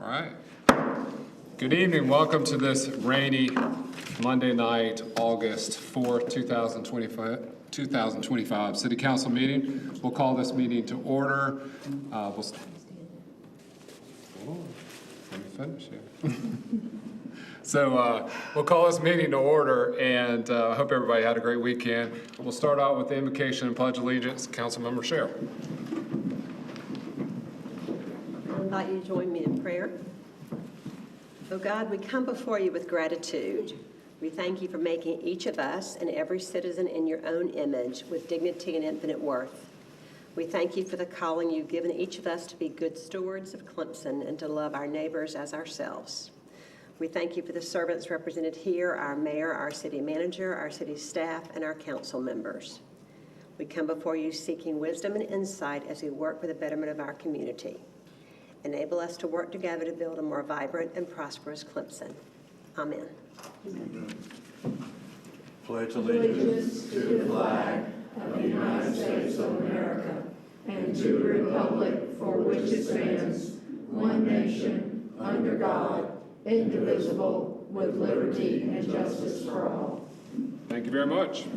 All right. Good evening. Welcome to this rainy Monday night, August 4th, 2025 City Council meeting. We'll call this meeting to order. Hold on. Let me finish here. So we'll call this meeting to order, and I hope everybody had a great weekend. We'll start out with the invocation and pledge allegiance. Councilmember Cheryl. I invite you to join me in prayer. Oh God, we come before you with gratitude. We thank you for making each of us and every citizen in your own image with dignity and infinite worth. We thank you for the calling you've given each of us to be good stewards of Clemson and to love our neighbors as ourselves. We thank you for the servants represented here, our mayor, our city manager, our city staff, and our council members. We come before you seeking wisdom and insight as we work for the betterment of our community. Enable us to work together to build a more vibrant and prosperous Clemson. Amen. Amen. Pledge allegiance to the flag of the United States of America and to the republic for which it stands, one nation, under God, indivisible, with liberty and justice for all. Thank you very much.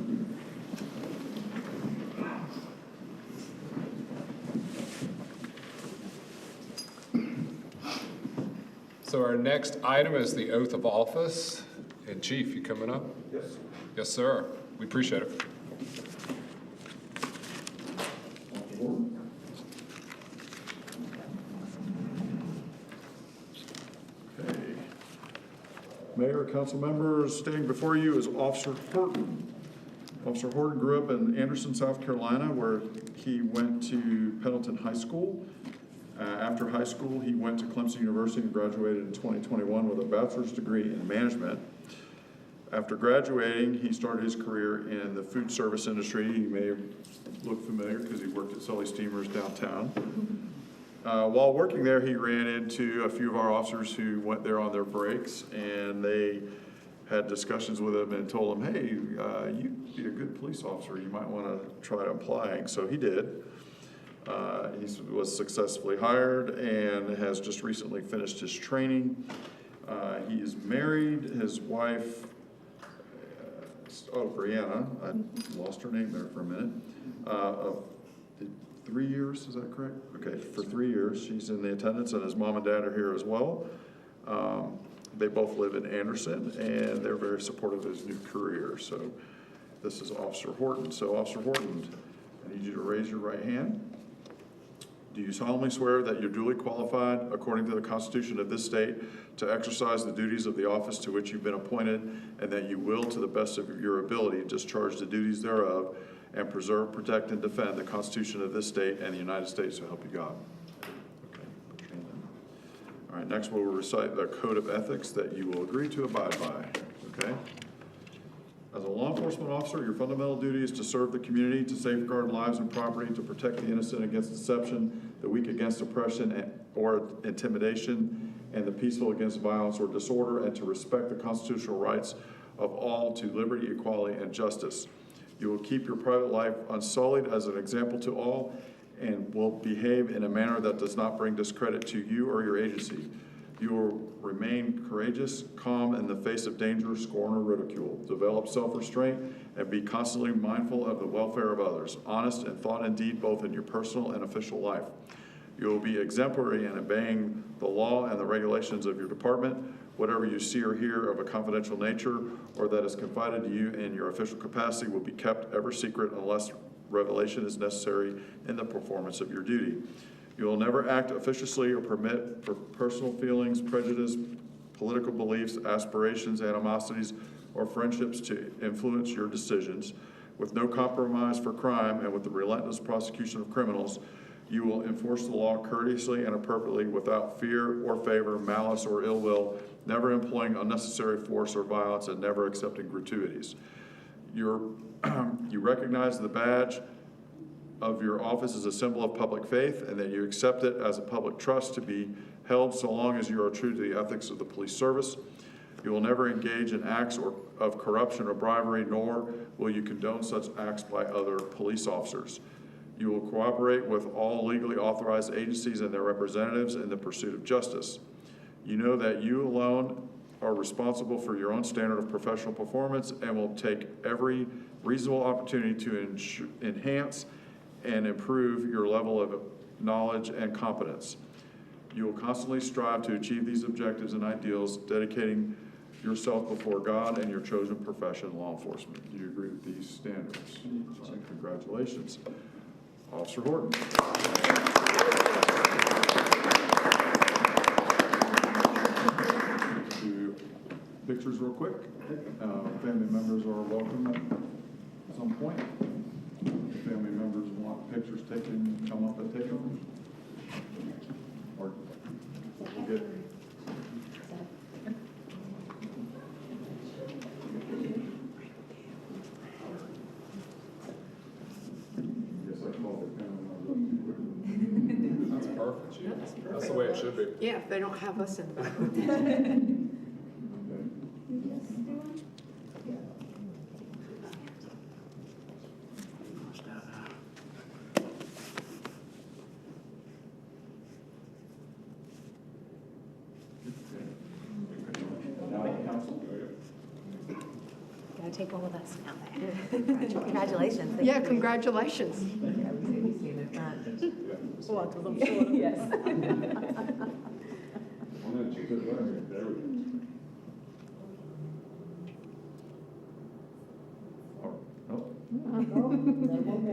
So our next item is the oath of office. And Chief, you coming up? Yes. Yes, sir. We appreciate it. Okay. Mayor, council members, standing before you is Officer Horton. Officer Horton grew up in Anderson, South Carolina, where he went to Pendleton High School. After high school, he went to Clemson University and graduated in 2021 with a bachelor's degree in management. After graduating, he started his career in the food service industry. You may look familiar because he worked at Sully Steamers downtown. While working there, he ran into a few of our officers who went there on their breaks, and they had discussions with him and told him, hey, you'd be a good police officer. You might want to try applying. So he did. He was successfully hired and has just recently finished his training. He is married. His wife, Brianna, I lost her name there for a minute, 3 years, is that correct? Okay, for 3 years. She's in the attendance, and his mom and dad are here as well. They both live in Anderson, and they're very supportive of his new career. So this is Officer Horton. So Officer Horton, I need you to raise your right hand. Do you solemnly swear that you're duly qualified, according to the Constitution of this state, to exercise the duties of the office to which you've been appointed, and that you will, to the best of your ability, discharge the duties thereof, and preserve, protect, and defend the Constitution of this state and the United States, so help you God? Okay, put your hand down. All right, next we'll recite the code of ethics that you will agree to abide by, okay? As a law enforcement officer, your fundamental duty is to serve the community, to safeguard lives and property, to protect the innocent against deception, the weak against oppression or intimidation, and the peaceful against violence or disorder, and to respect the constitutional rights of all to liberty, equality, and justice. You will keep your private life unsullied as an example to all, and will behave in a manner that does not bring discredit to you or your agency. You will remain courageous, calm in the face of danger, scorn, or ridicule. Develop self-restraint and be constantly mindful of the welfare of others, honest in thought and deed, both in your personal and official life. You will be exemplary in obeying the law and the regulations of your department. Whatever you see or hear of a confidential nature or that is confided to you in your official capacity will be kept ever secret unless revelation is necessary in the performance of your duty. You will never act officiously or permit for personal feelings, prejudice, political beliefs, aspirations, animosities, or friendships to influence your decisions. With no compromise for crime and with the relentless prosecution of criminals, you will enforce the law courteously and appropriately without fear or favor, malice or ill will, never employing unnecessary force or violence, and never accepting gratuities. You recognize the badge of your office as a symbol of public faith, and that you accept it as a public trust to be held so long as you are true to the ethics of the police service. You will never engage in acts of corruption or bribery, nor will you condone such acts by other police officers. You will cooperate with all legally authorized agencies and their representatives in the pursuit of justice. You know that you alone are responsible for your own standard of professional performance and will take every reasonable opportunity to enhance and improve your level of knowledge and competence. You will constantly strive to achieve these objectives and ideals, dedicating yourself before God and your chosen profession, law enforcement. Do you agree with these standards? All right, congratulations. Officer Horton. Do pictures real quick. Family members are welcome at some point. If family members want pictures taken, come up and take them. Or we'll get. That's perfect, Chief. That's the way it should be. Yeah, if they don't have us in the background. Gotta take one with us now then. Congratulations. Yeah, congratulations. Well, 'cause I'm sure. Yes.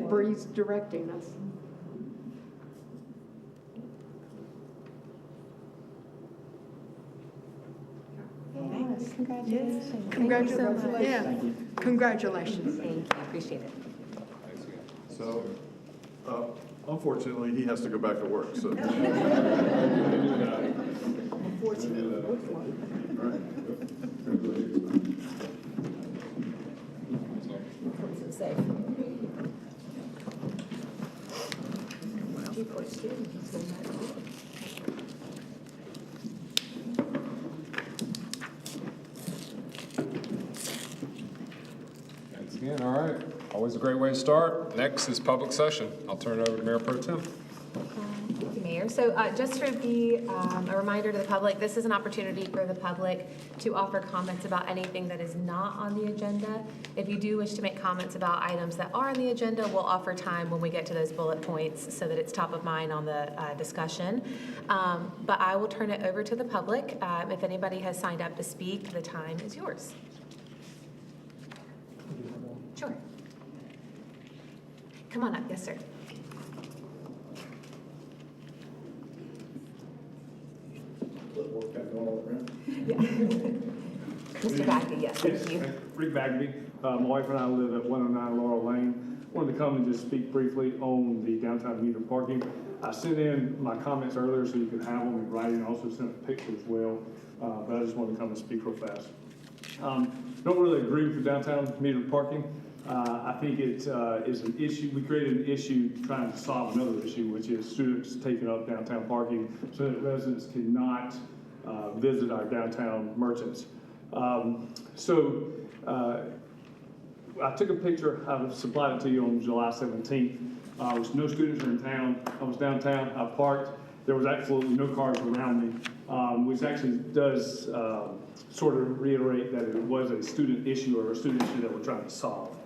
Bree's directing us. Yes, congratulations. Congratulations. Yeah, congratulations. Thank you, appreciate it. So, unfortunately, he has to go back to work, so. Safe. People are students. Thanks again. All right. Always a great way to start. Next is public session. I'll turn it over to Mayor Pro Tem. Thank you, Mayor. So just to be a reminder to the public, this is an opportunity for the public to offer comments about anything that is not on the agenda. If you do wish to make comments about items that are on the agenda, we'll offer time when we get to those bullet points so that it's top of mind on the discussion. But I will turn it over to the public. If anybody has signed up to speak, the time is yours. Sure. Come on up. Yes, sir. Mr. Bagby, yes, thank you. Rick Bagby. My wife and I live at 109 Laurel Lane. Wanted to come and just speak briefly on the downtown meter parking. I sent in my comments earlier so you can have them in writing. I also sent a picture as well, but I just wanted to come and speak real fast. Don't really agree with the downtown meter parking. I think it is an issue. We created an issue trying to solve another issue, which is students taking up downtown parking so that residents cannot visit our downtown merchants. I took a picture, I supplied it to you on July 17th. There was no students in town. I was downtown, I parked. There was absolutely no cars around me, which actually does sort of reiterate that it was a student issue or a student issue that we're trying to solve.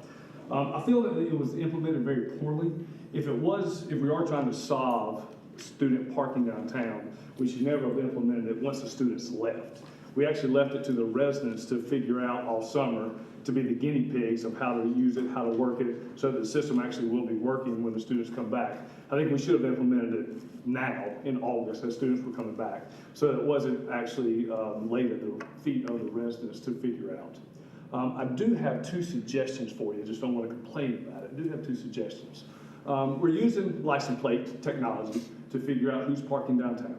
I feel that it was implemented very poorly. If we are trying to solve student parking downtown, we should never have implemented it once the students left. We actually left it to the residents to figure out all summer to be the guinea pigs of how to use it, how to work it, so that the system actually will be working when the students come back. I think we should have implemented it now in August as students were coming back, so that it wasn't actually laid at the feet of the residents to figure out. I do have two suggestions for you. I just don't want to complain about it. I do have two suggestions. We're using license plate technology to figure out who's parking downtown.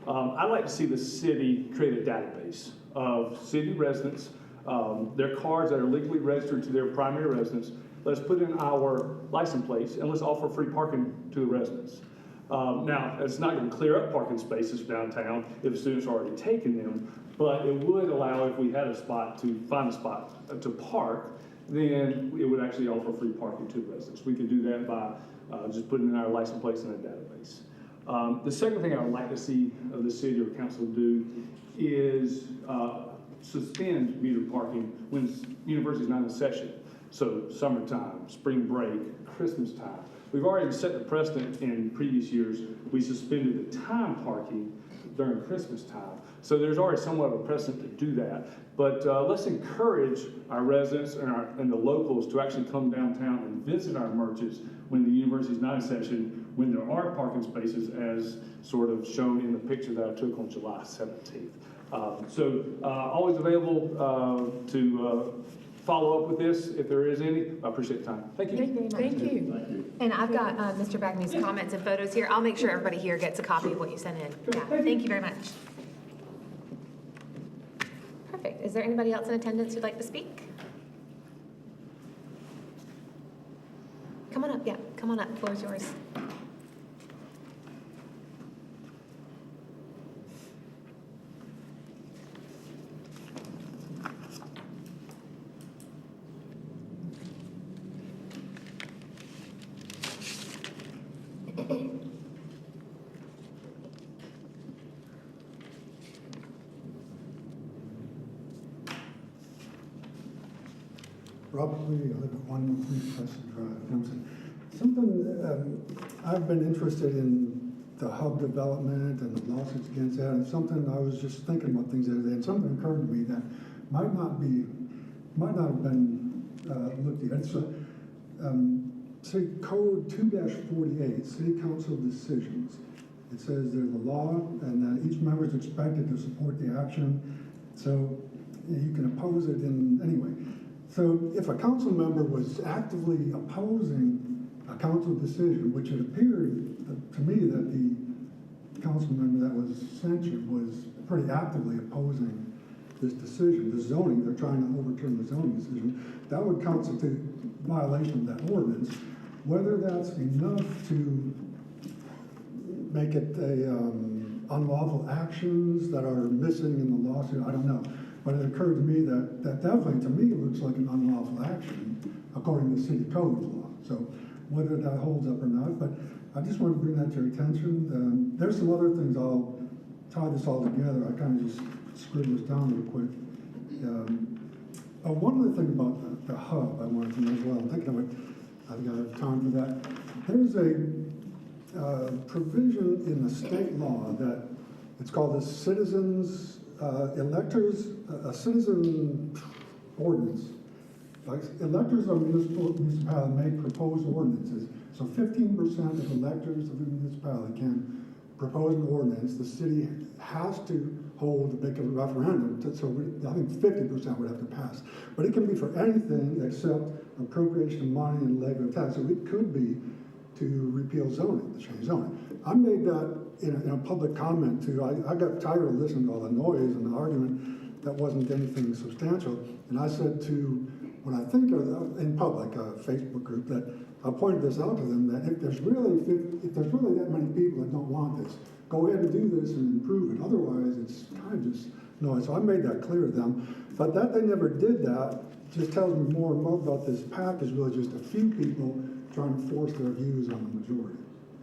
I'd like to see the city create a database of city residents, their cars that are legally registered to their primary residence. Let's put in our license plates and let's offer free parking to the residents. Now, it's not going to clear up parking spaces downtown if the students are already taking them, but it would allow, if we had a spot to find a spot to park, then it would actually offer free parking to residents. We could do that by just putting in our license plates in a database. The second thing I would like to see the city or council do is suspend meter parking when university's not in session. So summertime, spring break, Christmas time. We've already set the precedent in previous years. We suspended the time parking during Christmas time. So there's already somewhat of a precedent to do that. But let's encourage our residents and the locals to actually come downtown and visit our merchants when the university's not in session, when there are parking spaces as sort of shown in the picture that I took on July 17th. Always available to follow up with this if there is any. I appreciate the time. Thank you. Thank you very much. Thank you. And I've got Mr. Bagney's comments and photos here. I'll make sure everybody here gets a copy of what you sent in. Yeah, thank you very much. Perfect. Is there anybody else in attendance who'd like to speak? Come on up, yeah, come on up. The floor is yours. Robert Lee, I live at 113 Clemson Drive, Clemson. Something, I've been interested in the hub development and the lawsuits against that, and something I was just thinking about things the other day, and something occurred to me that might not have been looked at. It's City Code 2-48, City Council decisions. It says there's a law, and that each member is expected to support the action, so you can oppose it in any way. So if a council member was actively opposing a council decision, which it appeared to me that the council member that was censured was pretty actively opposing this decision, the zoning, they're trying to overturn the zoning decision, that would constitute violation of that ordinance. Whether that's enough to make it unlawful actions that are missing in the lawsuit, I don't know. But it occurred to me that definitely, to me, looks like an unlawful action according to city code law. So whether that holds up or not, but I just wanted to bring that to your attention. There's some other things, I'll tie this all together. I kind of just scribbled this down real quick. One other thing about the hub I wanted to know as well. I'm thinking of it, I think I have time for that. There's a provision in the state law that it's called the citizens electors, a citizen ordinance. Like electors of municipality may propose ordinances. So 15% of electors of the municipality can propose an ordinance. The city has to hold a big referendum, so I think 50% would have to pass. But it can be for anything except appropriation of money and levy of tax. So it could be to repeal zoning, to change zoning. I made that in a public comment too. I got tired of listening to all the noise and the argument that wasn't anything substantial. And I said to, what I think in public, a Facebook group, that I pointed this out to them, that if there's really that many people that don't want this, go ahead and do this and improve it. Otherwise, it's kind of just noise. So I made that clear to them. But that they never did that just tells me more and more about this pact is really just a few people trying to force their views on the majority.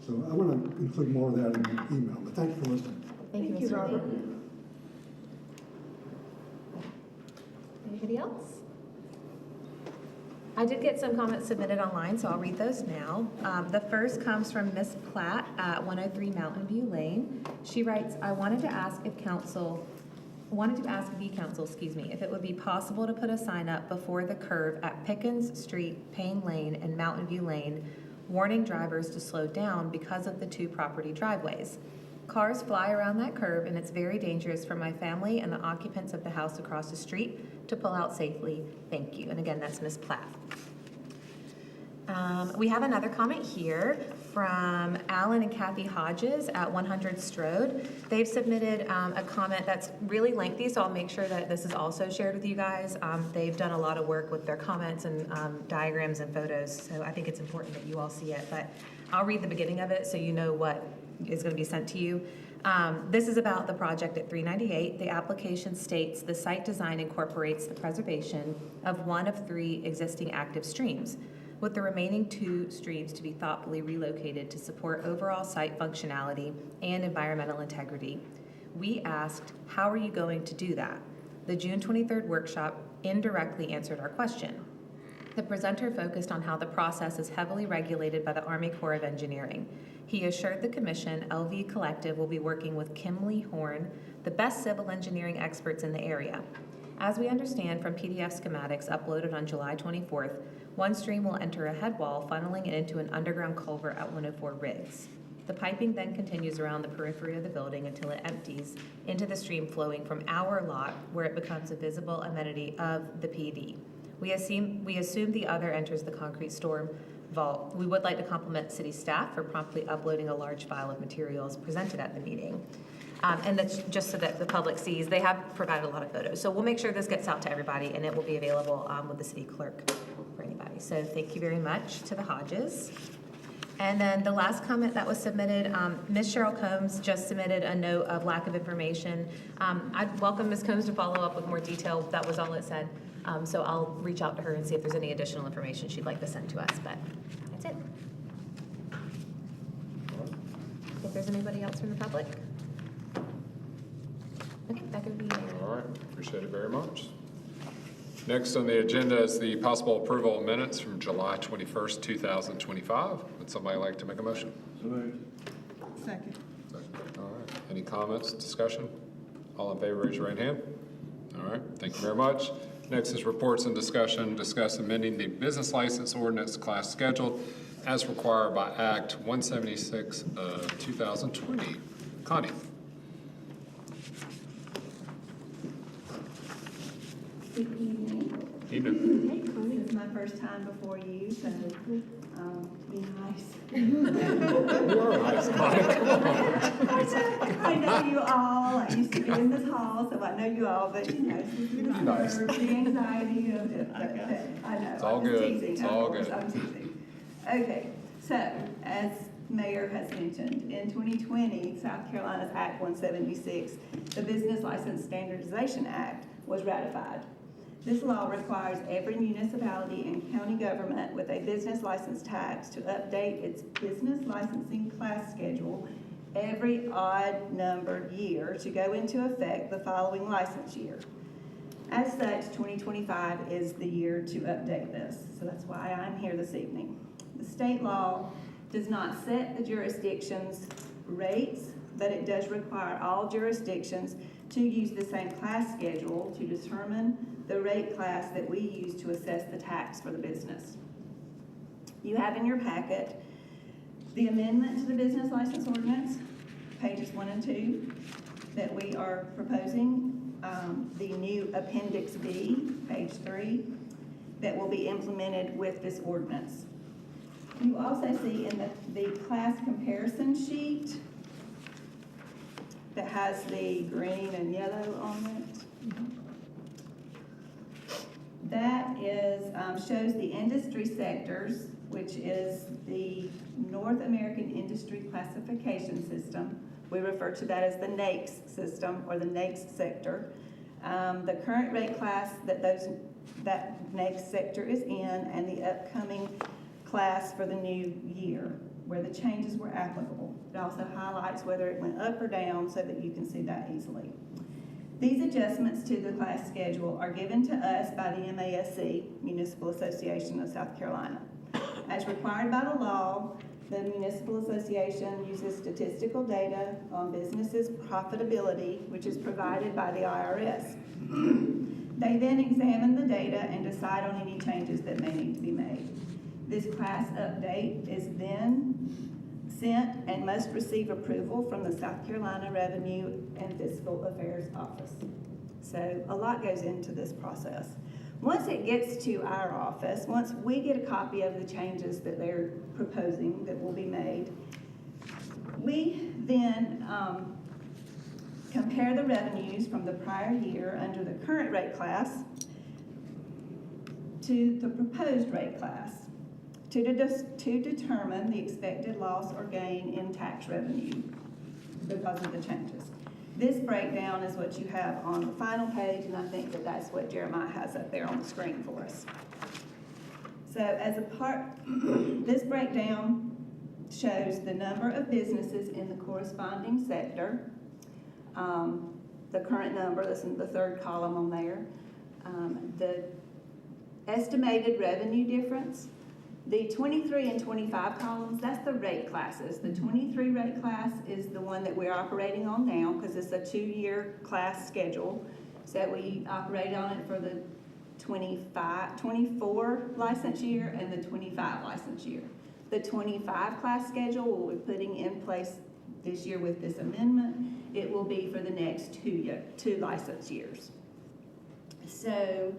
So I want to include more of that in the email, but thank you for listening. Thank you, Mr. Robert. Lee. Anybody else? I did get some comments submitted online, so I'll read those now. The first comes from Miss Platt at 103 Mountain View Lane. She writes, I wanted to ask the council, if it would be possible to put a sign up before the curve at Pickens Street, Payne Lane, and Mountain View Lane, warning drivers to slow down because of the two property driveways. Cars fly around that curve, and it's very dangerous for my family and the occupants of the house across the street to pull out safely. Thank you. And again, that's Ms. Platt. We have another comment here from Alan and Kathy Hodges at 100 Strode. They've submitted a comment that's really lengthy, so I'll make sure that this is also shared with you guys. They've done a lot of work with their comments and diagrams and photos, so I think it's important that you all see it. But I'll read the beginning of it so you know what is going to be sent to you. This is about the project at 398. The application states the site design incorporates the preservation of one of three existing active streams. with the remaining 2 streets to be thoughtfully relocated to support overall site functionality and environmental integrity. We asked, how are you going to do that? The June 23rd workshop indirectly answered our question. The presenter focused on how the process is heavily regulated by the Army Corps of Engineering. He assured the commission LV Collective will be working with Kimley Horn, the best civil engineering experts in the area. As we understand from PDF schematics uploaded on July 24th, one stream will enter a head wall, funneling it into an underground culvert at 104 Riggs. The piping then continues around the periphery of the building until it empties into the stream flowing from our lot, where it becomes a visible amenity of the PD. We assume the other enters the concrete storm vault. We would like to compliment city staff for promptly uploading a large file of materials presented at the meeting. And that's just so that the public sees. They have provided a lot of photos. So we'll make sure this gets out to everybody, and it will be available with the city clerk for anybody. So thank you very much to the Hodges. And then the last comment that was submitted, Ms. Cheryl Combs just submitted a note of lack of information. I'd welcome Ms. Combs to follow up with more detail. That was all it said. So I'll reach out to her and see if there's any additional information she'd like to send to us, but that's it. If there's anybody else from the public? Okay, that could be. All right, appreciate it very much. Next on the agenda is the possible approval of minutes from July 21st, 2025. Would somebody like to make a motion? Second. All right, any comments, discussion? All in favor, raise your right hand. All right, thank you very much. Next is reports and discussion. Discuss amending the business license ordinance class schedule as required by Act 176 of 2020. Connie. Good evening. Evening. This is my first time before you, so be nice. I know you all. I used to be in this hall, so I know you all, but you know, Nice. the anxiety of it. I know. It's all I'm good. teasing, It's of all course, good. I'm teasing. Okay, so as Mayor has mentioned, in 2020, South Carolina's Act 176, the Business License Standardization Act, was ratified. This law requires every municipality and county government with a business license tax to update its business licensing class schedule every odd-numbered year to go into effect the following license year. As such, 2025 is the year to update this, so that's why I'm here this evening. The state law does not set the jurisdiction's rates, but it does require all jurisdictions to use the same class schedule to determine the rate class that we use to assess the tax for the business. You have in your packet the amendment to the business license ordinance, pages 1 and 2, that we are proposing, the new Appendix B, page 3, that will be implemented with this ordinance. You also see in the class comparison sheet that has the green and yellow on it. That is, shows the industry sectors, which is the North American Industry Classification System. We refer to that as the NAICS system, or the NAICS sector. The current rate class that NAICS sector is in, and the upcoming class for the new year, where the changes were applicable. It also highlights whether it went up or down so that you can see that easily. These adjustments to the class schedule are given to us by the MASC, Municipal Association of South Carolina. As required by the law, the Municipal Association uses statistical data on businesses' profitability, which is provided by the IRS. They then examine the data and decide on any changes that may need to be made. This class update is then sent and must receive approval from the South Carolina Revenue and Fiscal Affairs Office. So a lot goes into this process. Once it gets to our office, once we get a copy of the changes that they're proposing that will be made, we then compare the revenues from the prior year under the current rate class to the proposed rate class to determine the expected loss or gain in tax revenue because of the changes. This breakdown is what you have on the final page, and I think that that's what Jeremiah has up there on the screen for us. So as a part, this breakdown shows the number of businesses in the corresponding sector. The current number, that's in the third column on there. The estimated revenue difference. The 23 and 25 columns, that's the rate classes. The 23 rate class is the one that we're operating on now because it's a 2-year class schedule. So we operate on it for the 24 license year and the 25 license year. The 25 class schedule we'll be putting in place this year with this amendment. It will be for the next 2 license years. So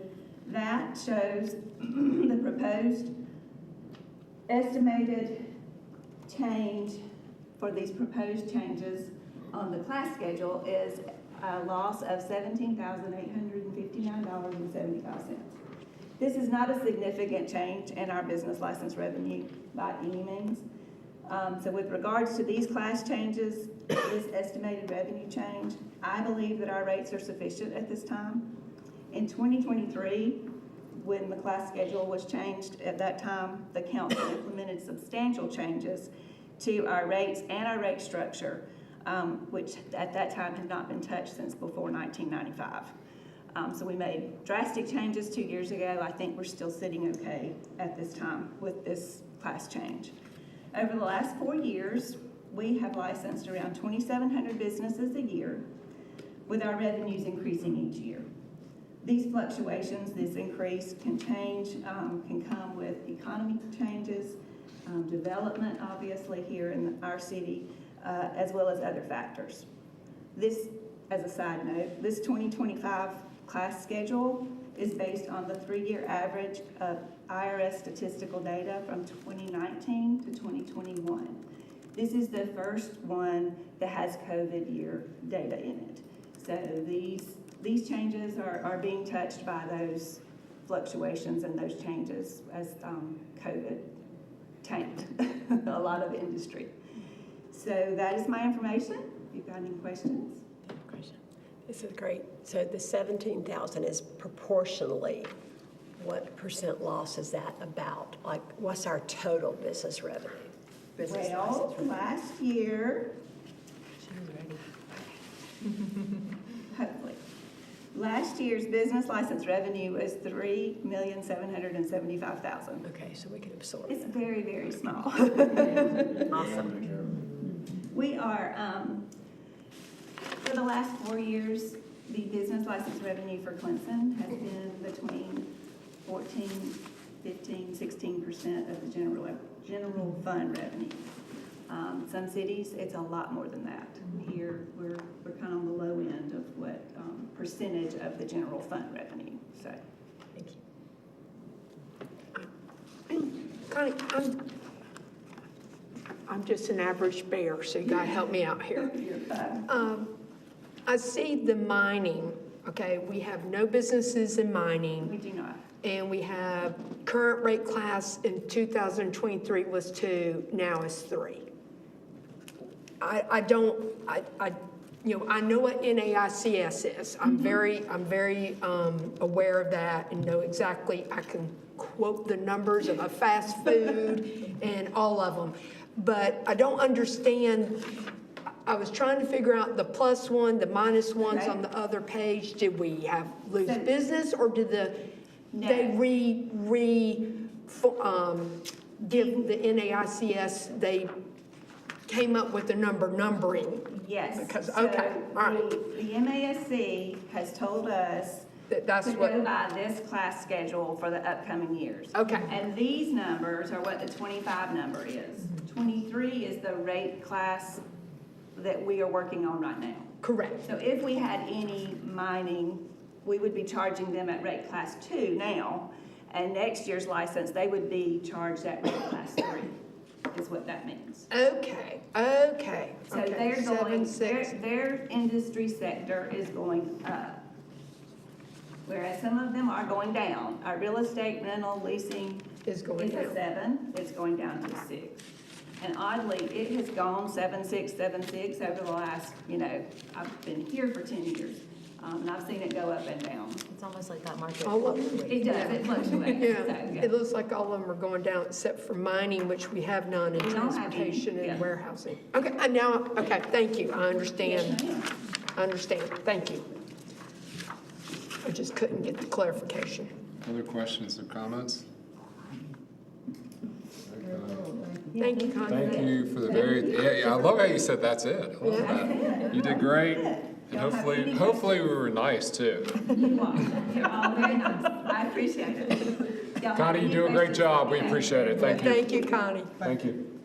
that shows the proposed estimated change for these proposed changes on the class schedule is a loss of $17,859.75. This is not a significant change in our business license revenue by any means. So with regards to these class changes, this estimated revenue change, I believe that our rates are sufficient at this time. In 2023, when the class schedule was changed, at that time, the council implemented substantial changes to our rates and our rate structure, which at that time had not been touched since before 1995. So we made drastic changes 2 years ago. I think we're still sitting okay at this time with this class change. Over the last 4 years, we have licensed around 2,700 businesses a year, with our revenues increasing each year. These fluctuations, this increase can change, can come with economy changes, development obviously here in our city, as well as other factors. This, as a side note, this 2025 class schedule is based on the 3-year average of IRS statistical data from 2019 to 2021. This is the first one that has COVID year data in it. So these changes are being touched by those fluctuations and those changes as COVID tanked a lot of industry. So that is my information. If you've got any questions. This is great. So the 17,000 is proportionally, what % loss is that about? Like, what's our total business revenue? Business Well, license revenue? last year, hopefully, last year's business license revenue was $3,775,000. Okay, so we can absorb It's that. very, very small. Awesome. We are, for the last 4 years, the business license revenue for Clemson has been between 14, 15, 16% of the general fund revenue. Some cities, it's a lot more than that. Here, we're kind of on the low end of what percentage of the general fund revenue, so. Thank you. Connie, I'm just an average bear, so you gotta help me out here. You're fine. I see the mining, okay, we have no businesses in mining. We do not. And we have current rate class in 2023 was 2, now is 3. I know what NAICS is. I'm very aware of that and know exactly, I can quote the numbers of a fast food and all of them. But I don't understand, I was trying to figure out the +1, the -1s Okay. on the other page. Did we lose So- business, or did No. they give the NAICS, they came up with the numbering? Yes. Because, So okay, all right. The MASC has told us That's to what, go by this class schedule for the upcoming years. okay, And these numbers are what the 25 number is. 23 is the rate class that we are working on right now. correct. So if we had any mining, we would be charging them at rate class 2 now, and next year's license, they would be charged at rate class 3, is what that means. Okay. So Okay, they're going, 7.6. their industry sector is going up, whereas some of them are going down. Our real estate, rental, leasing Is going is a down. 7, it's going down to 6. And oddly, it has gone 7.6, 7.6 over the last, I've been here for 10 years. And I've seen it go up and down. It's almost like that market. All of It does, it fluctuates. Yeah, So, yeah. it looks like all of them are going down except for mining, which we have none, and We don't have any, transportation yeah. and warehousing. Okay, okay, thank you, I understand. Yes, ma'am. I understand, thank you. I just couldn't get the clarification. Other questions or comments? Thank you, Connie. Thank you for the very, yeah, I love how you said that's it. I love that. You did great. And hopefully we were nice too. You are. You're all very nice. I appreciate it. Y'all have Connie, you any do a great questions? job. We appreciate it. Thank you. Thank you, Connie. Thank you.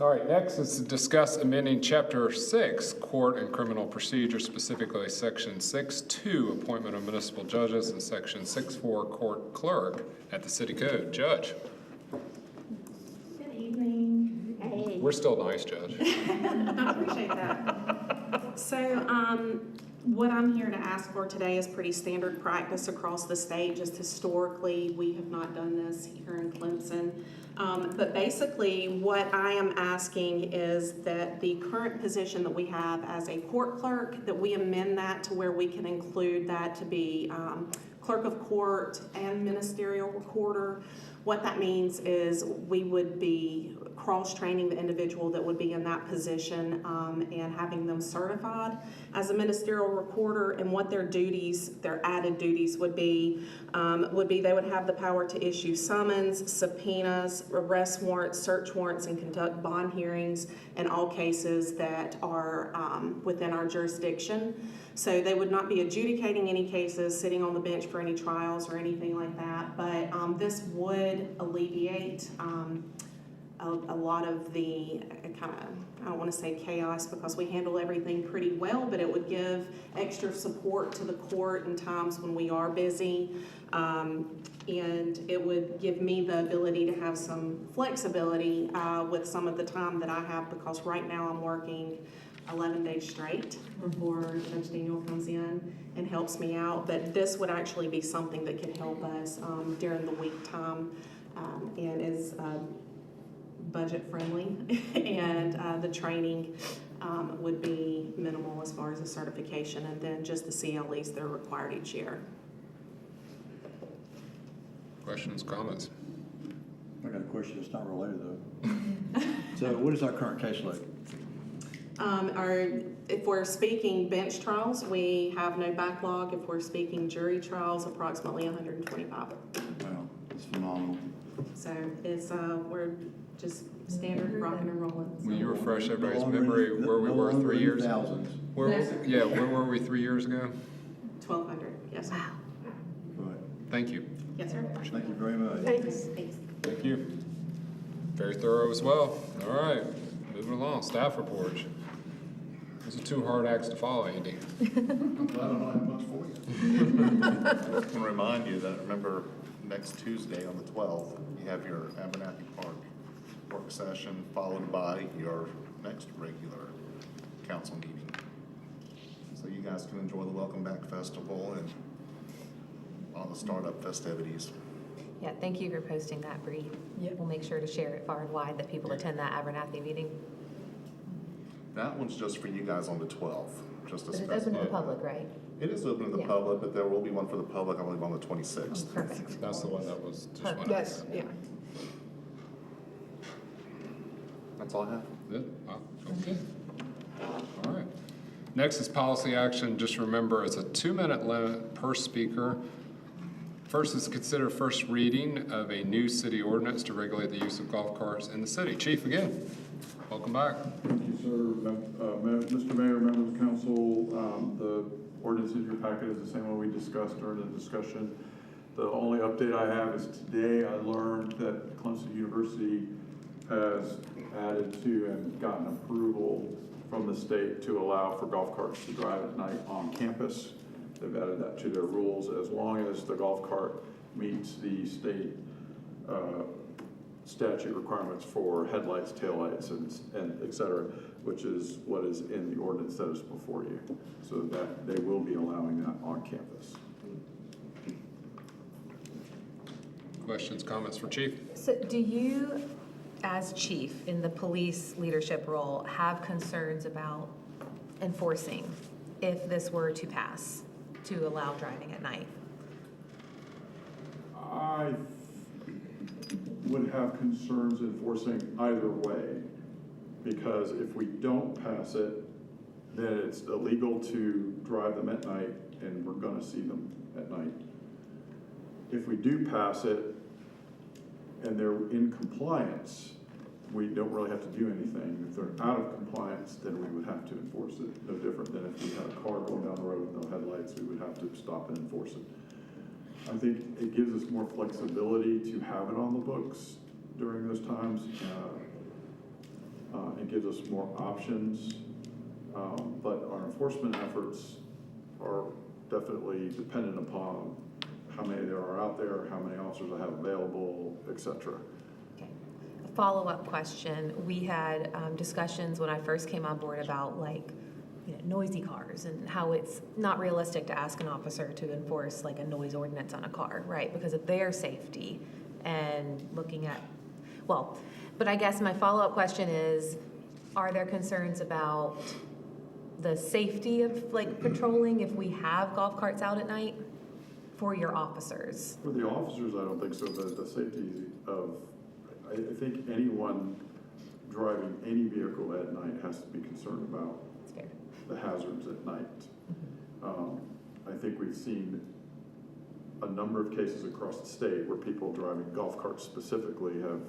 All right, next is to discuss amending Chapter 6, Court and Criminal Procedure, specifically Section 6.2, Appointment of Municipal Judges, and Section 6.4, Court Clerk at the City Code. Judge, Good evening. Hey. we're still nice, Judge. I appreciate that. So, what I'm here to ask for today is pretty standard practice across the state. Just historically, we have not done this here in Clemson. But basically, what I am asking is that the current position that we have as a court clerk, that we amend that to where we can include that to be clerk of court and ministerial recorder. What that means is we would be cross-training the individual that would be in that position and having them certified as a ministerial recorder. And what their duties, their added duties would be they would have the power to issue summons, subpoenas, arrest warrants, search warrants, and conduct bond hearings in all cases that are within our jurisdiction. So they would not be adjudicating any cases, sitting on the bench for any trials or anything like that. But this would alleviate a lot of the kind of, I don't want to say chaos because we handle everything pretty well, but it would give extra support to the court in times when we are busy. And it would give me the ability to have some flexibility with some of the time that I have, because right now I'm working 11 days straight before Judge Daniel comes in and helps me out. But this would actually be something that could help us during the week time and is budget friendly. And the training would be minimal as far as the certification, and then just the CLEs that are required each year. Questions, comments? I got a question that's not related though. So what is our current caseload? If we're speaking bench trials, we have no backlog. If we're speaking jury trials, approximately 125. Wow, it's phenomenal. So it's, we're just standard rocking and rolling. Will you refresh everybody's No longer in memory the- where we no were longer 3 in years? thousands. Where were we 3 years ago? 1,200, yes, sir. Right. Thank you. Yes, sir. Thank you very much. Thanks. Thanks. Thank you. Very thorough as well. All right, moving along, staff reports. Those are 2 hard acts to follow, Andy. I don't have much for you. I just want to remind you that, remember, next Tuesday on the 12th, you have your Abernathy Park work session, followed by your next regular council meeting. So you guys can enjoy the Welcome Back Festival and all the startup festivities. Yeah, thank you for posting that, Bree. Yep. We'll make sure to share it far and wide that people attend that Abernathy meeting. That one's just for you guys on the 12th, just a But it's special. open to the public, right? It is open to the Yeah. public, but there will be one for the public, I believe, on the 26th. Perfect. That's the one that was just Perfect. one. Yes, yeah. That's all I have. Good. Wow, okay. All right. Next is policy action. Just remember, it's a 2-minute limit per speaker. First is consider first reading of a new city ordinance to regulate the use of golf carts in the city. Chief, again, welcome back. Thank you, sir. Mr. Mayor, members of council, the ordinance in your packet is the same one we discussed during the discussion. The only update I have is today I learned that Clemson University has added to and gotten approval from the state to allow for golf carts to drive at night on campus. They've added that to their rules as long as the golf cart meets the state statute requirements for headlights, taillights, and et cetera, which is what is in the ordinance that is before you. So that they will be allowing that on campus. Questions, comments for Chief? So do you, as chief in the police leadership role, have concerns about enforcing if this were to pass, to allow driving at night? I would have concerns enforcing either way, because if we don't pass it, then it's illegal to drive them at night, and we're gonna see them at night. If we do pass it, and they're in compliance, we don't really have to do anything. If they're out of compliance, then we would have to enforce it. No different than if we had a car going down the road with no headlights, we would have to stop and enforce it. I think it gives us more flexibility to have it on the books during those times. It gives us more options, but our enforcement efforts are definitely dependent upon how many there are out there, how many officers I have available, et cetera. Follow-up question, we had discussions when I first came on board about noisy cars and how it's not realistic to ask an officer to enforce like a noise ordinance on a car, right? Because of their safety and looking at, but I guess my follow-up question is, are there concerns about the safety of patrolling if we have golf carts out at night for your officers? For the officers, I don't think so. The safety of, I think anyone driving any vehicle at night has to be concerned about the hazards at night. I think we've seen a number of cases across the state where people driving golf carts specifically have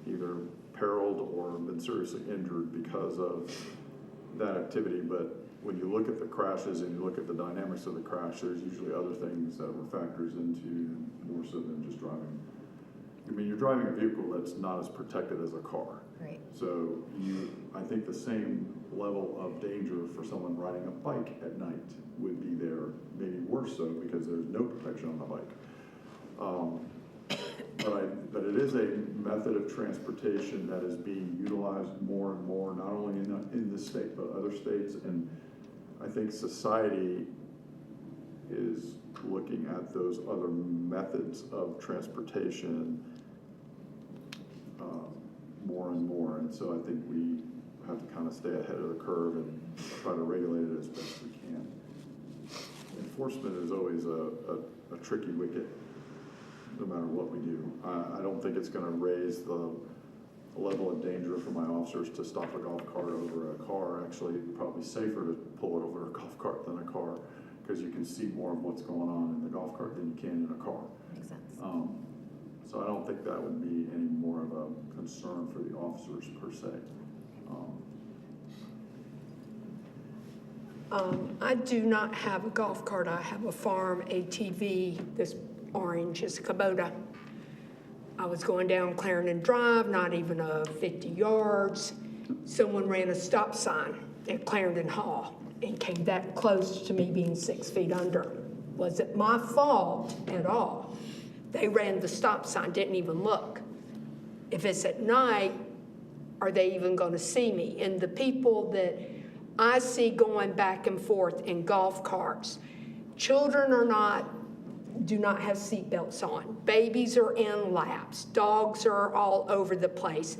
either periled or been seriously injured because of that activity. But when you look at the crashes and you look at the dynamics of the crash, there's usually other things that were factors into more so than just driving. I mean, you're driving a vehicle that's not as protected as a car. Right. So I think the same level of danger for someone riding a bike at night would be there, maybe worse so because there's no protection on the bike. But it is a method of transportation that is being utilized more and more, not only in this state, but other states. And I think society is looking at those other methods of transportation more and more. And so I think we have to kind of stay ahead of the curve and try to regulate it as best we can. Enforcement is always a tricky wicket, no matter what we do. I don't think it's going to raise the level of danger for my officers to stop a golf cart over a car. Actually, it's probably safer to pull it over a golf cart than a car, because you can see more of what's going on in the golf cart than you can in a car. Makes sense. So I don't think that would be any more of a concern for the officers per se. I do not have a golf cart. I have a farm ATV. This orange is a Kubota. I was going down Clarendon Drive, not even 50 yards. Someone ran a stop sign at Clarendon Hall and came that close to me being 6 feet under. Was it my fault at all? They ran the stop sign, didn't even look. If it's at night, are they even going to see me? And the people that I see going back and forth in golf carts, children do not have seatbelts on. Babies are in laps. Dogs are all over the place.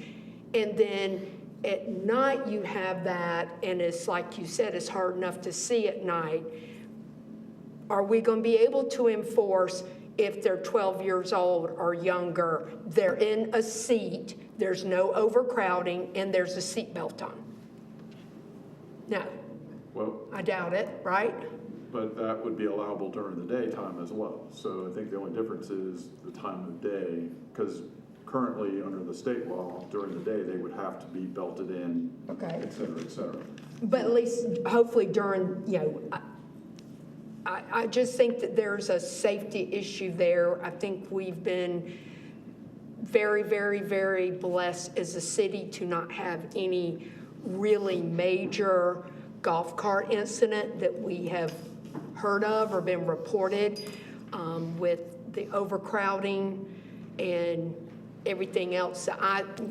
And then at night you have that, and it's like you said, it's hard enough to see at night. Are we going to be able to enforce if they're 12 years old or younger? They're in a seat, there's no overcrowding, and there's a seatbelt on? No. Well, I doubt it, right? but that would be allowable during the daytime as well. So I think the only difference is the time of day, because currently under the state law, during the day, they would have to be belted in, Okay. et cetera, et cetera. But at least hopefully during, I just think that there's a safety issue there. I think we've been very, very, very blessed as a city to not have any really major golf cart incident that we have heard of or been reported, with the overcrowding and everything else that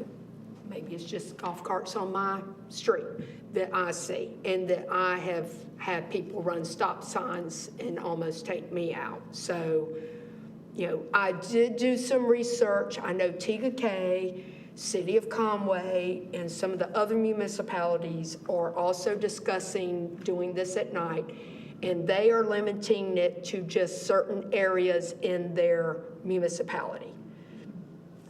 maybe it's just golf carts on my street that I see, and that I have had people run stop signs and almost take me out. So, I did do some research. I know Tiga K City of Conway and some of the other municipalities are also discussing doing this at night, and they are limiting it to just certain areas in their municipality.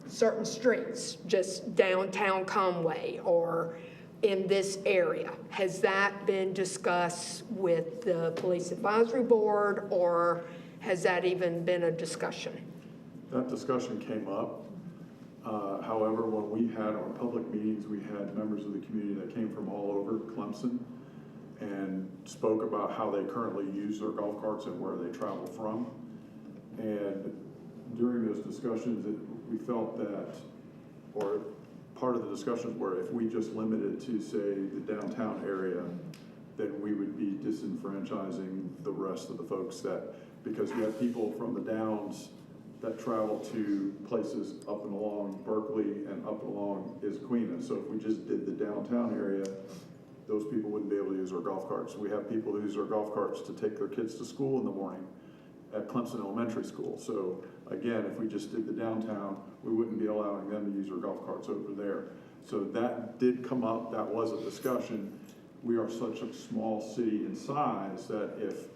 Certain streets, just downtown Conway or in this area. Has that been discussed with the Police Advisory Board, or has that even been a discussion? That discussion came up. However, when we had our public meetings, we had members of the community that came from all over Clemson and spoke about how they currently use their golf carts and where they travel from. And during those discussions, we felt that, or part of the discussions were if we just limited to, say, the downtown area, then we would be disenfranchising the rest of the folks that, because you have people from the Downs that travel to places up and along Berkeley and up and along Issaquena. So if we just did the downtown area, those people wouldn't be able to use our golf carts. We have people who use our golf carts to take their kids to school in the morning at Clemson Elementary School. So again, if we just did the downtown, we wouldn't be allowing them to use our golf carts over there. So that did come up, that was a discussion. We are such a small city in size that if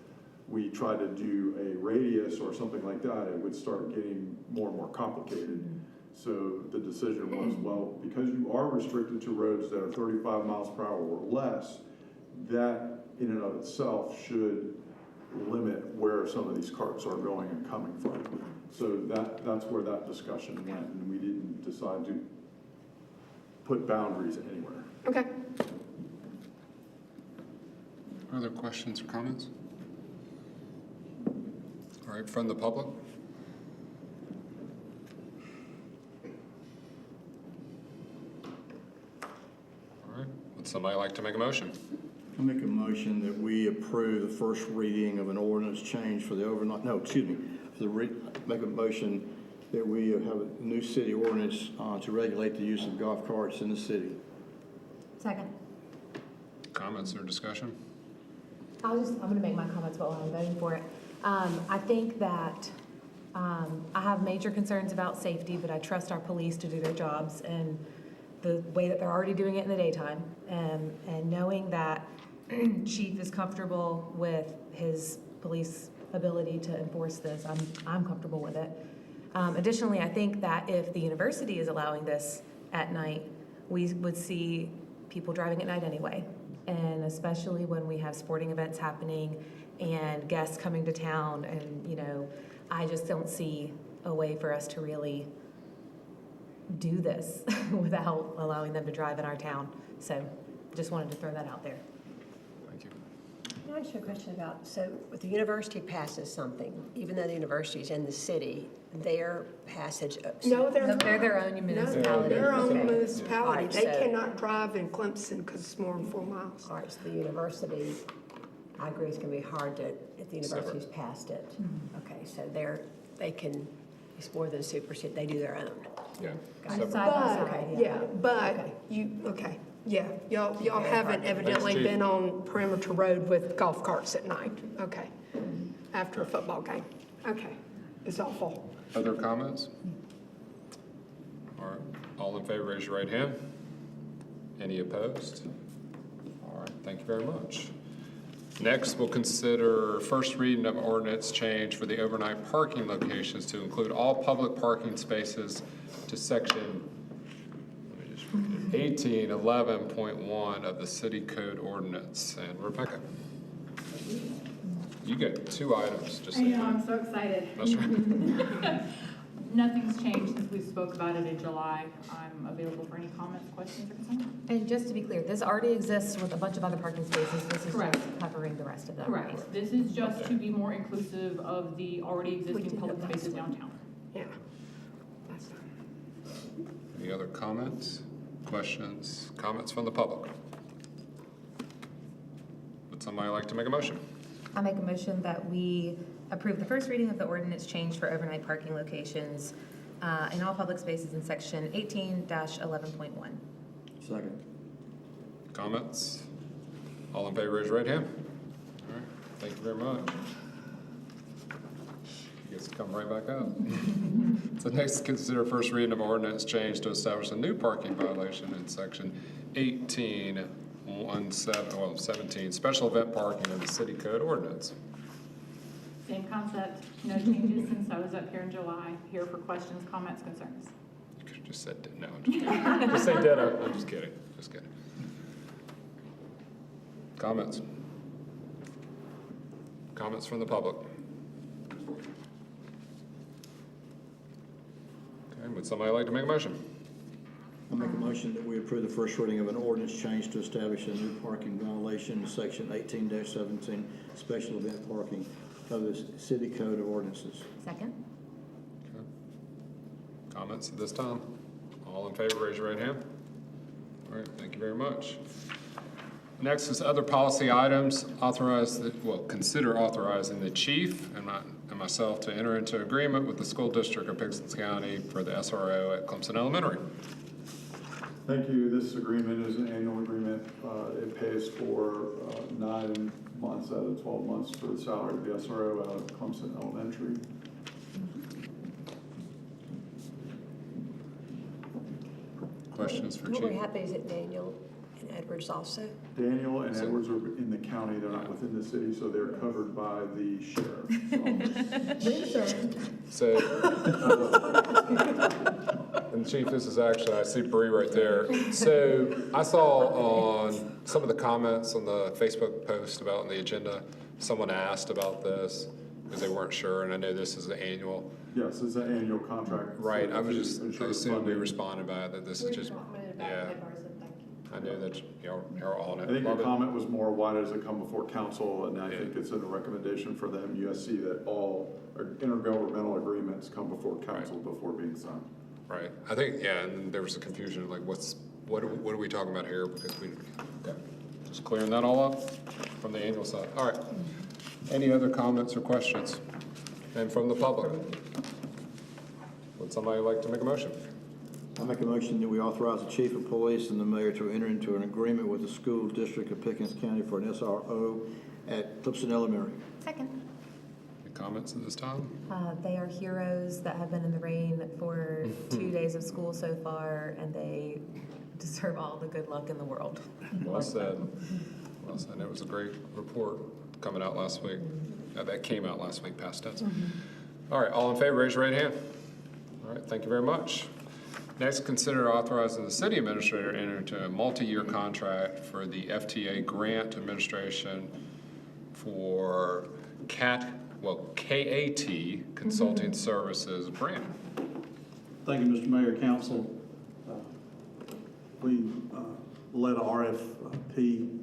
we try to do a radius or something like that, it would start getting more and more complicated. So the decision was, well, because you are restricted to roads that are 35 miles per hour or less, that in and of itself should limit where some of these carts are going and coming from. So that's where that discussion went, and we didn't decide to put boundaries anywhere. Okay. Other questions or comments? All right, from the public? All right, would somebody like to make a motion? I make a motion that we approve the first reading of an ordinance change for the overnight, no, excuse me, make a motion that we have a new city ordinance to regulate the use of golf carts in the city. Second. Comments or discussion? I'm gonna make my comments while I'm voting for it. I think that, I have major concerns about safety, but I trust our police to do their jobs and the way that they're already doing it in the daytime. And knowing that Chief is comfortable with his police ability to enforce this, I'm comfortable with it. Additionally, I think that if the university is allowing this at night, we would see people driving at night anyway. And especially when we have sporting events happening and guests coming to town, and, you know, I just don't see a way for us to really do this without allowing them to drive in our town. So just wanted to throw that out there. Thank you. Can I ask you a question about, so if the university passes something, even though the university is in the city, their passage. No, they're not. They're their own municipality. They're their own Okay. municipality. All right, They so- cannot drive in Clemson because it's more than 4 miles. All right, so the university, I agree it's gonna be hard to, if the university's passed it. Okay, so they can, it's more than supersede, they do their own. Yeah. Got it. Separate. Side by But, side. yeah, but Okay. y'all haven't evidently Chief. been on Perimeter Road with golf carts at night. Okay. After a football game. Okay. It's awful. Other comments? All right, all in favor, raise your right hand. Any opposed? All right, thank you very much. Next, we'll consider first reading of ordinance change for the overnight parking locations to include all public parking spaces to section 1811.1 of the city code ordinance. And Rebecca, you get 2 items, just. I know, I'm so excited. That's right. Nothing's changed since we spoke about it in July. I'm available for any comments, questions, or concerns. And just to be clear, this already exists with a bunch of other parking spaces. This is Correct. just covering the rest of them. right? Correct. This is just to be more inclusive of the already existing did public the last spaces one. downtown. Yeah. Any other comments, questions, comments from the public? Would somebody like to make a motion? I make a motion that we approve the first reading of the ordinance change for overnight parking locations in all public spaces in section 18-11.1. Second. Comments? All in favor, raise your right hand. All right, thank you very much. gets to come right back up. So next, consider first reading of ordinance change to establish a new parking violation in section 17, special event parking in the city code ordinance. Same concept, no changes since I was up here in July. Here for questions, comments, concerns. You could have just said, no, I'm just kidding. Just say ditto. I'm just kidding, just kidding. Comments? Comments from the public? Okay, would somebody like to make a motion? I make a motion that we approve the first reading of an ordinance change to establish a new parking violation in section 18-17, special event parking of the city code of ordinances. Second? Okay. Comments at this time? All in favor, raise your right hand. All right, thank you very much. Next is other policy items. Consider authorizing the chief and myself to enter into agreement with the school district of Pickens County for the SRO at Clemson Elementary. Thank you. This agreement is an annual agreement. It pays for 9 months out of 12 months for the salary of the SRO out of Clemson Elementary. Questions for We're chief? happy is it Daniel and Edwards also? Daniel and Edwards are in the county. They're not within the city, so they're covered by the sheriff. So, and Chief, this is actually, I see Bree right there. So I saw on some of the comments on the Facebook post about on the agenda, someone asked about this because they weren't sure, and I know this is the annual. Yes, it's an annual contract. Right, I was just, Ensure I assumed we funding. responded by that this is just, yeah. I know that you're on it. I think Love the it. comment was more, why does it come before council? And I think it's in a recommendation for the MUSC that all intergovernmental agreements come before council before being signed. Right, I think, yeah, and there was a confusion of like, what are we talking about here? Because we, okay, just clearing that all up from the annual side. All right. Any other comments or questions? And from the public? Would somebody like to make a motion? I make a motion that we authorize the chief of police and the mayor to enter into an agreement with the school district of Pickens County for an SRO at Clemson Elementary. Second. Any comments at this time? They are heroes that have been in the rain for 2 days of school so far, and they deserve all the good luck in the world. Well said. Well said. It was a great report coming out last week. That came out last week, past tense. All right, all in favor, raise your right hand. All right, thank you very much. Next, consider authorizing the city administrator to enter into a multi-year contract for the FTA grant administration for KAT Consulting Services. Brand. Thank you, Mr. Mayor, Council. We led a RFP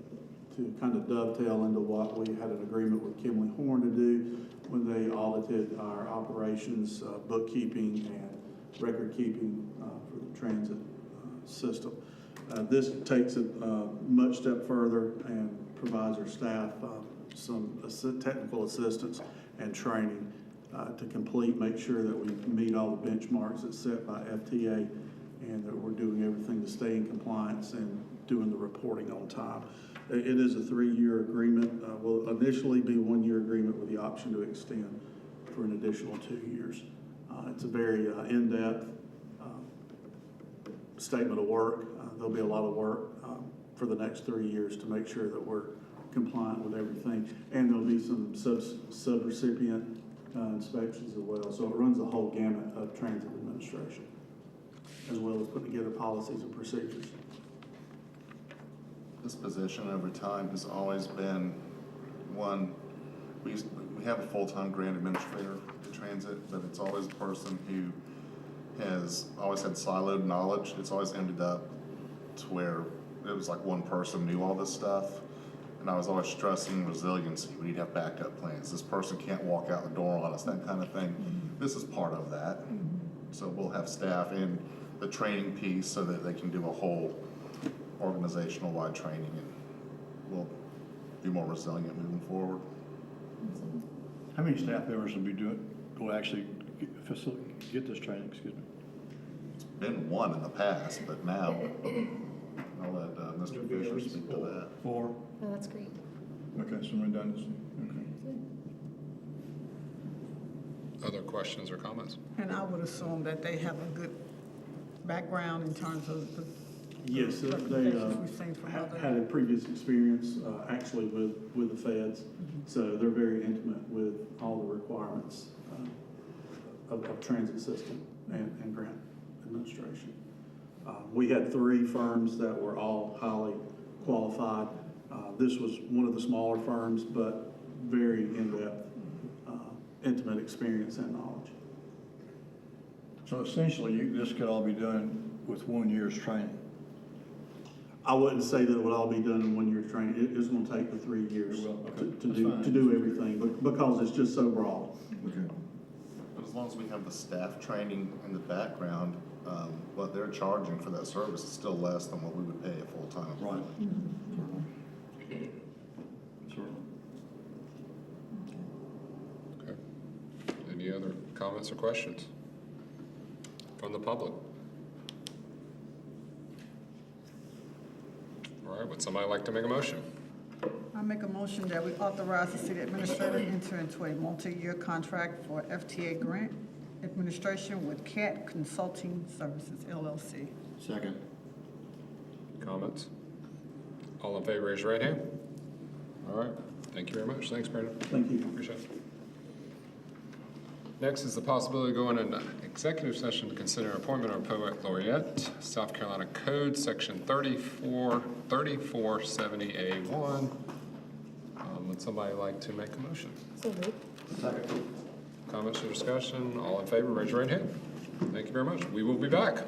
to kind of dovetail into what we had an agreement with Kimley Horn to do when they audited our operations, bookkeeping, and record keeping for the transit system. This takes it much step further and provides our staff some technical assistance and training to make sure that we meet all the benchmarks that's set by FTA and that we're doing everything to stay in compliance and doing the reporting on time. It is a 3-year agreement. Will initially be a 1-year agreement with the option to extend for an additional 2 years. It's a very in-depth statement of work. There'll be a lot of work for the next 3 years to make sure that we're compliant with everything. And there'll be some sub-recipient inspections as well. So it runs the whole gamut of transit administration, as well as putting together policies and procedures. This position over time has always been one, we have a full-time grant administrator in transit, but it's always a person who has always had siloed knowledge. It's always ended up to where it was like one person knew all this stuff. And I was always stressing resiliency. We need to have backup plans. This person can't walk out the door on us, that kind of thing. This is part of that. So we'll have staff in the training piece so that they can do a whole organizational wide training, and we'll be more resilient moving forward. How many staff members will actually get this training, excuse me? It's been one in the past, but now I'll let Mr. Fisher speak to that. 4? Oh, that's great. Okay, some redundancy, okay. Other questions or comments? And I would assume that they have a good background in terms of the Yes, they recommendations we've seen from had other. a previous experience actually with the feds, so they're very intimate with all the requirements of transit system and grant administration. We had 3 firms that were all highly qualified. This was one of the smaller firms, but very in-depth, intimate experience and knowledge. So essentially, this could all be done with 1 year's training. I wouldn't say that it would all be done in 1 year training. It is going to take the 3 years It will, okay. to That's do fine. to do everything, because it's just so broad. Okay. But as long as we have the staff training in the background, what they're charging for that service is still less than what we would pay a full-time. Right. Certainly. Okay. Any other comments or questions from the public? All right, would somebody like to make a motion? I make a motion that we authorize the city administrator to enter into a multi-year contract for FTA grant administration with CAT Consulting Services LLC. Second. Comments? All in favor, raise your right hand. All right, thank you very much. Thanks, Brandon. Thank you. Appreciate it. Next is the possibility of going into executive session to consider appointment of poet laureate, South Carolina Code, Section 3470A1. Would somebody like to make a motion? So moved. Second. Comments or discussion? All in favor, raise your right hand. Thank you very much. We will be back.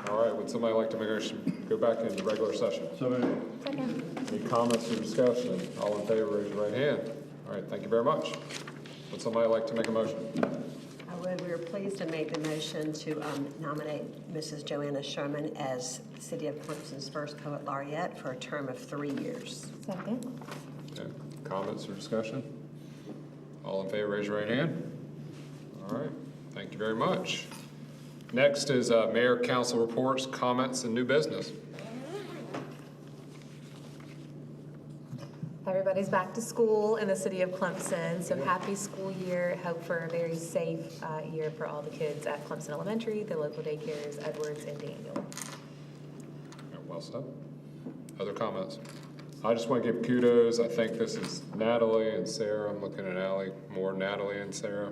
All right, would somebody like to make a motion, go back into regular session? So moved. Second. Any comments or discussion? All in favor, raise your right hand. All right, thank you very much. Would somebody like to make a motion? I would. We are pleased to make the motion to nominate Mrs. Joanna Sherman as City of Clemson's first poet laureate for a term of 3 years. Second. Okay, comments or discussion? All in favor, raise your right hand. All right, thank you very much. Next is mayor, council reports, comments, and new business. Everybody's back to school in the city of Clemson, so happy school year. Hope for a very safe year for all the kids at Clemson Elementary, the local daycares, Edwards and Daniel. Well said. Other comments? I just want to give kudos. I think this is Natalie and Sarah. I'm looking at Allie more, Natalie and Sarah.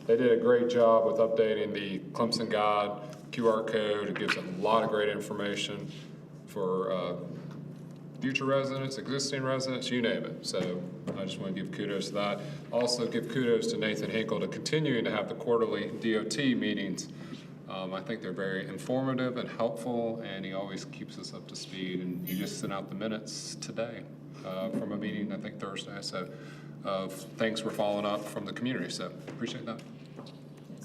They did a great job with updating the Clemson Guide QR code. It gives a lot of great information for future residents, existing residents, you name it. So I just want to give kudos to that. Also give kudos to Nathan Hinkle to continuing to have the quarterly DOT meetings. I think they're very informative and helpful, and he always keeps us up to speed. And he just sent out the minutes today from a meeting, I think Thursday. So thanks for following up from the community. So appreciate that.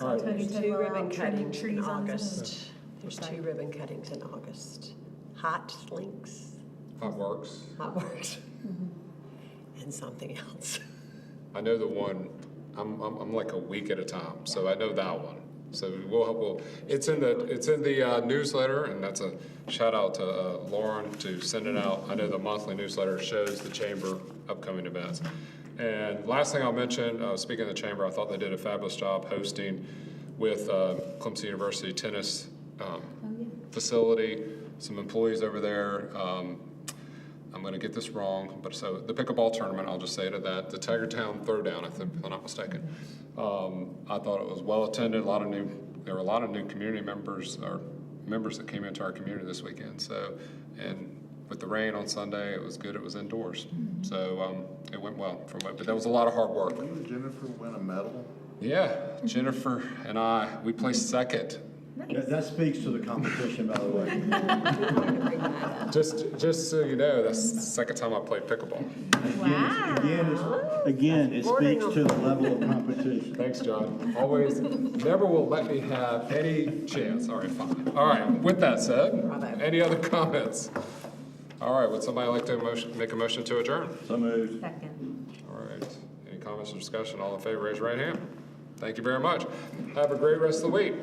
All right. There's 2 ribbon cuttings in trees on August. There's 2 ribbon cuttings in August. Hot Links, Hot Works. Hot Works, and something else. I know the one. I'm like a week at a time, so I know that one. So we'll it's in the newsletter, and that's a shout out to Lauren to send it out. I know the monthly newsletter shows the chamber upcoming events. And last thing I'll mention, speaking of the chamber, I thought they did a fabulous job hosting with Clemson University tennis facility, some employees over there. I'm going to get this wrong, but so the pickleball tournament, I'll just say to that, the Tigertown Throwdown, if I'm not mistaken. I thought it was well attended. There were a lot of new community members or members that came into our community this weekend. So, and with the rain on Sunday, it was good. It was indoors, so it went well. But there was a lot of hard work. Didn't Jennifer win a medal? Yeah, Jennifer and we placed second. That speaks to the competition, by the way. Just so you know, that's the second time I played pickleball. Again, it speaks to the level of competition. Thanks, John. Always, never will let me have any chance. All right, fine. All right, with that said, any other comments? All right, would somebody like to make a motion to adjourn? So moved. Second. All right, any comments or discussion? All in favor, raise your right hand. Thank you very much. Have a great rest of the week.